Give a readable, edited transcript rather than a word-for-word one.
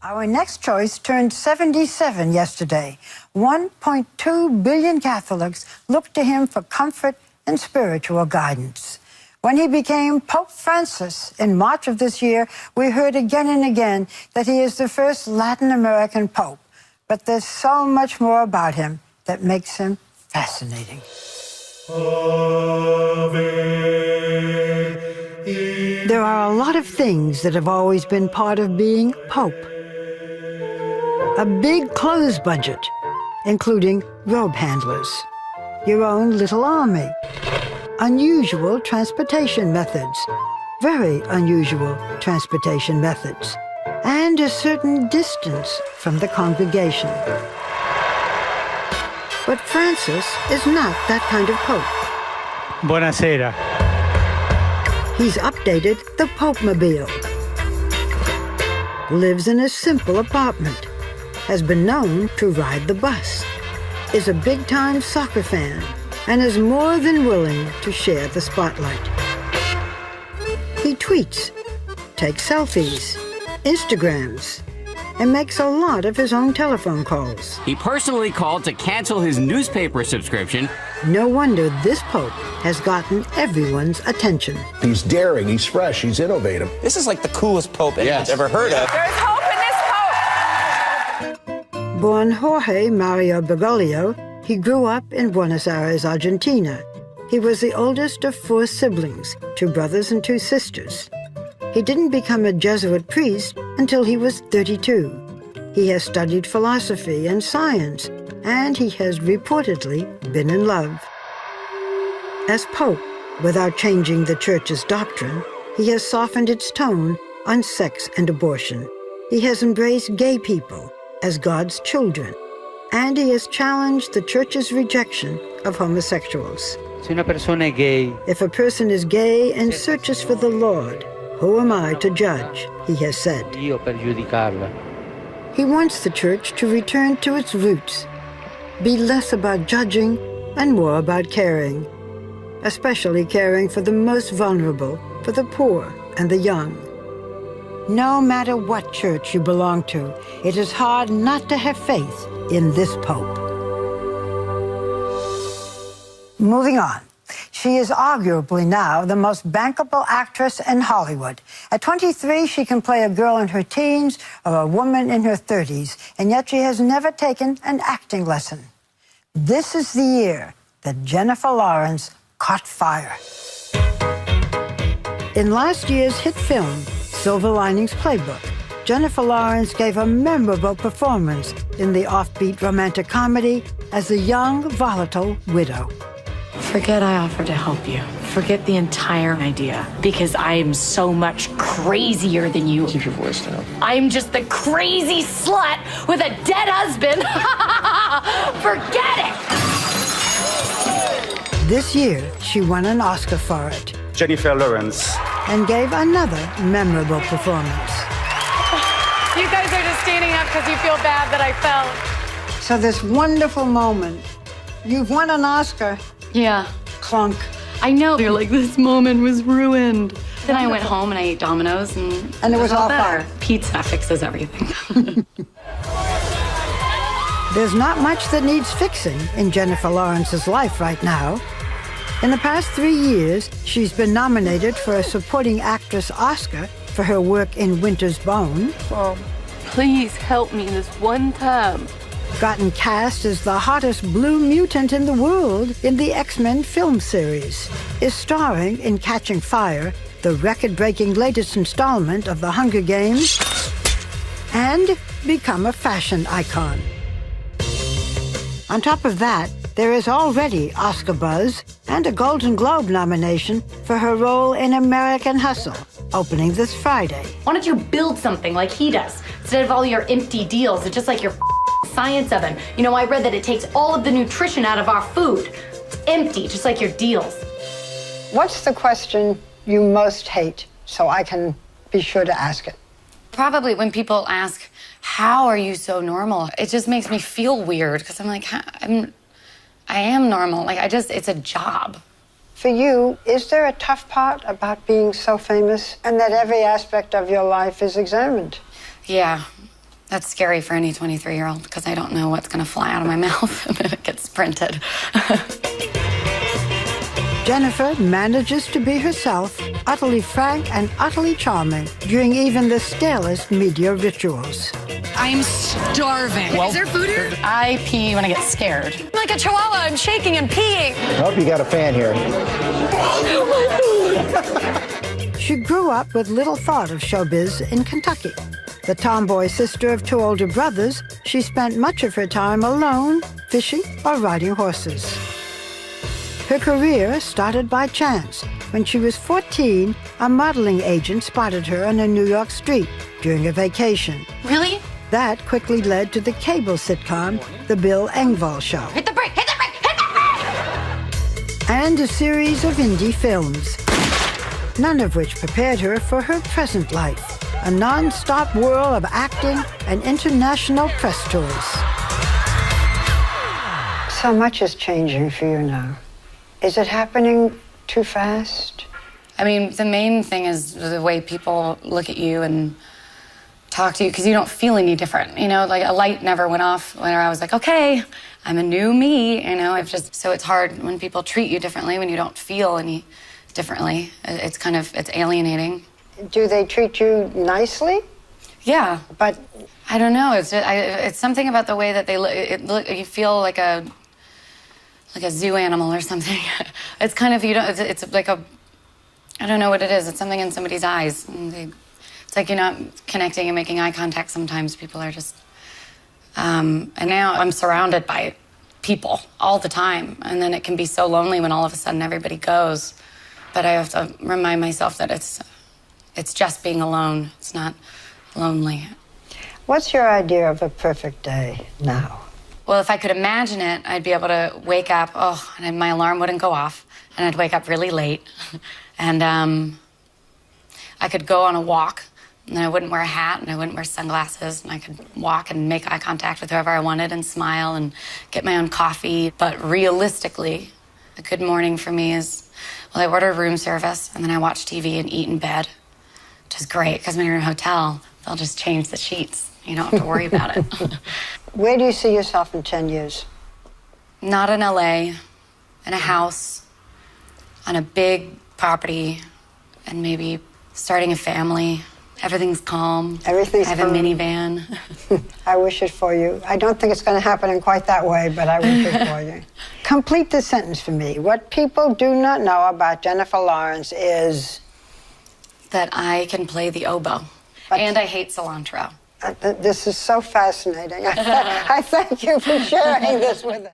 Our next choice turned 77 yesterday. 1.2 billion Catholics looked to him for comfort and spiritual guidance. When he became Pope Francis in March of this year, we heard again and again that he is the first Latin American Pope. But there's so much more about him that makes him fascinating. There are a lot of things that have always been part of being Pope. A big clothes budget, including robe handlers, your own little army, unusual transportation methods, very unusual transportation methods, and a certain distance from the congregation. But Francis is not that kind of Pope. Buonasera. He's updated the Pope-mobile, lives in a simple apartment, has been known to ride the bus, is a big-time soccer fan, and is more than willing to share the spotlight. He tweets, takes selfies, Instagrams, and makes a lot of his own telephone calls. He personally called to cancel his newspaper subscription. No wonder this Pope has gotten everyone's attention. He's daring, he's fresh, he's innovative. This is like the coolest Pope anyone's ever heard of. There's hope in this Pope! Born Jorge Mario Bergoglio, he grew up in Buenos Aires, Argentina. He was the oldest of 4 siblings, 2 brothers and 2 sisters. He didn't become a Jesuit priest until he was 32. He has studied philosophy and science, and he has reportedly been in love. As Pope, without changing the Church's doctrine, he has softened its tone on sex and abortion. He has embraced gay people as God's children, and he has challenged the Church's rejection of homosexuals. Si una persona è gay, If a person is gay and searches for the Lord, who am I to judge, he has said. io per giudicarla. He wants the Church to return to its roots, be less about judging and more about caring, especially caring for the most vulnerable, for the poor and the young. No matter what church you belong to, it is hard not to have faith in this Pope. Moving on. She is arguably now the most bankable actress in Hollywood. At 23, she can play a girl in her teens or a woman in her 30s, and yet she has never taken an acting lesson. This is the year that Jennifer Lawrence caught fire. In last year's hit film, Silver Linings Playbook, Jennifer Lawrence gave a memorable performance in the offbeat romantic comedy as a young, volatile widow. Forget I offered to help you. Forget the entire idea, because I am so much crazier than you. Keep your voice down. I'm just the crazy slut with a dead husband. Forget it! This year, she won an Oscar for it Jennifer Lawrence. and gave another memorable performance. You guys are just standing up because you feel bad that I fell. So this wonderful moment, you've won an Oscar, Yeah. clunk. I know. You're like, this moment was ruined. Then I went home and I ate Domino's And it was all better. fire. Pizza fixes everything. There's not much that needs fixing in Jennifer Lawrence's life right now. In the past 3 years, she's been nominated for a Supporting Actress Oscar for her work in Winter's Bone, Mom, please help me this one time. gotten cast as the hottest blue mutant in the world in the X-Men film series, is starring in Catching Fire, the record-breaking latest installment of The Hunger Games, and become a fashion icon. On top of that, there is already Oscar buzz and a Golden Globe nomination for her role in American Hustle, opening this Friday. Why don't you build something like he does, instead of all your empty deals? It's just like your science oven. You know, I read that it takes all of the nutrition out of our food. It's empty, just like your deals. What's the question you most hate, so I can be sure to ask it? Probably when people ask, how are you so normal? It just makes me feel weird, because I'm like, I am normal. Like, it's a job. For you, is there a tough part about being so famous and that every aspect of your life is examined? Yeah, That's scary for any 23-year-old because I don't know what's going to fly out of my mouth when it gets printed. Jennifer manages to be herself, utterly frank and utterly charming during even the stalest media rituals. I'm starving. Is there food here? I pee when I get scared. I'm like a chihuahua. I'm shaking and peeing. I hope you got a fan here. She grew up with little thought of showbiz in Kentucky. The tomboy sister of 2 older brothers, she spent much of her time alone, fishing or riding horses. Her career started by chance. When she was 14, a modeling agent spotted her on a New York street during a vacation. Really? That quickly led to the cable sitcom, The Bill Engvall Show. Hit the brake! Hit the brake! Hit the brake! And a series of indie films, none of which prepared her for her present life, a non-stop whirl of acting and international press tours. So much is changing for you now. Is it happening too fast? I mean, the main thing is the way people look at you and talk to you because you don't feel any different. You know, like a light never went off when I was like, okay, I'm a new me. You know, so it's hard when people treat you differently when you don't feel any differently. It's alienating. Do they treat you nicely? Yeah, But I don't know. It's something about the way that they look. You feel like a zoo animal or something. It's kind of, it's like I don't know what it is. It's something in somebody's eyes. It's like you're not connecting and making eye contact sometimes. People are just, and now I'm surrounded by people all the time. And then it can be so lonely when all of a sudden everybody goes. But I have to remind myself that it's just being alone. It's not lonely. what's your idea of a perfect day now? Well, if I could imagine it, I'd be able to wake up, and my alarm wouldn't go off, and I'd wake up really late. And I could go on a walk, and I wouldn't wear a hat, and I wouldn't wear sunglasses, and I could walk and make eye contact with whoever I wanted and smile and get my own coffee. But realistically, a good morning for me is, well, I order room service, and then I watch TV and eat in bed, which is great, because when you're in a hotel, they'll just change the sheets. You don't have to worry about it. Where do you see yourself in 10 years? Not in LA, in a house, on a big property, and maybe starting a family. Everything's calm. Everything's I have calm. a minivan. I wish it for you. I don't think it's going to happen in quite that way, but I wish it for you. Complete the sentence for me. What people do not know about Jennifer Lawrence is... That I can play the oboe. And I hate cilantro. This is so fascinating. I thank you for sharing this with us.